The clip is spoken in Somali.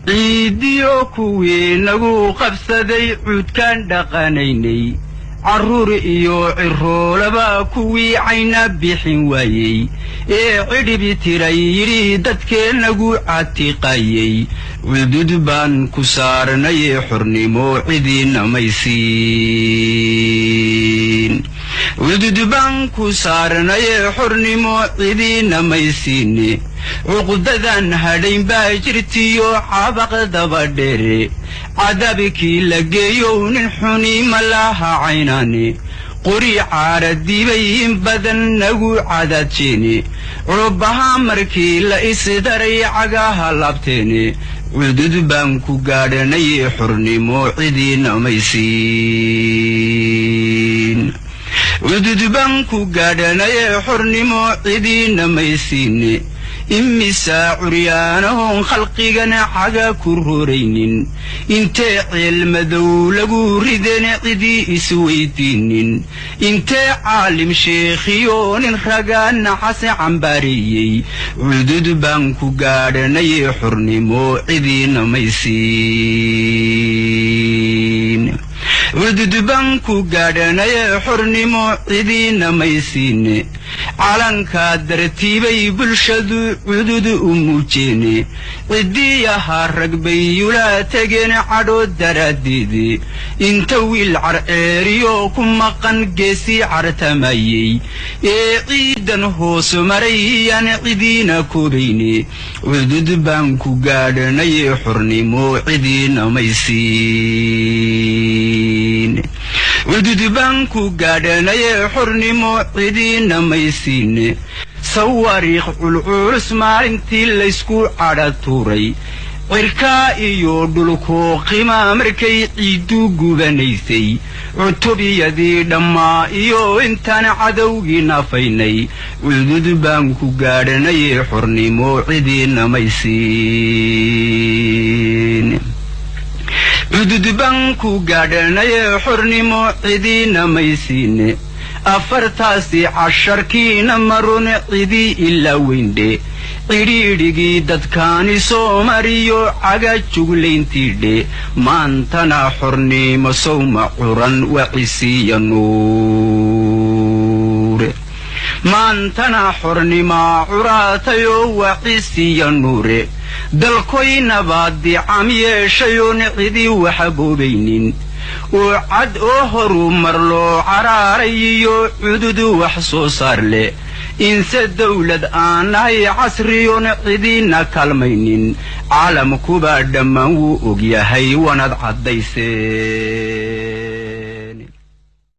ciidiyo kuwii nagu qabsaday cuudkaan dhaqanaynay carruur iyo ciroolaba kuwii cayna bixin waayey ee cidhibi tiray yidhi dadkeennagu catiqayey cudud baan ku saarnay xornimo cidiina maysiin cudud baan ku saarnay xornimo cidiina maysiine cuqdadan hadhayn baa jirtiyo cabaq daba dheere cadabkii la geeyow nin xuni ma laha caynane qori caaradibay in badan nagu cadaadjeene cubaha markii la isdaray cagaha labteene cudud baan ku gaadhanay xornimo cidiina maysiin cudud baan ku gaadhanay xornimo cidiina maysiine imisa curyaanahon khalqigana caga ku roraynin intee cilmadow lagu rideen cidii isweydiinin intee caalim sheekhiyo nin ragaana xase cambaariyey cudud baan ku gaadhanay xornimo cidiina maysiin cudud baan ku gaadhanay xornimo cidiina maysiine calankaa dartiibay bulshadu cudud u muujeene cidiyahaa rag bay yula tegeen cadho daraaddeede inta wiil carceeriyo ku maqan geesii cartamayey ee ciidan hoos maray yaan cidiina koobayne cudud baan ku gaadhanay xornimo cidiina maysiin cudud baan ku gaadhanay xornimo cidiina maysiine sawaariikh culculus maalintii laysku cadha tuuray cirkaa iyo dhulkoo qima markay ciiddu gubanaysay cutubiyadii dhammaa iyo intaan cadowgii nafaynay cudud baan ku gaadhanay xornimo cidiina maysiin cudud baan ku gaadhanay xornimo cidiina maysiine afartaasi casharkiina marun cidii ilaa weyndhe cidhiidhigii dadkaani soo mariyo caga juglayntiidhe maantana xornimo sowma curan wacisiiya nuure maantana xornimaa curaatayo wacisiiya nuure dalkoynabaadii cam yeeshayoon cidii waxaboobaynin oo cad oo horumar loo caraarayiyo cudud wax soo saar leh inse dawlad aan nahay casriyoon cidiina kalmaynin caalamkuba dhammaan wuu ogyahay wanad caddaysee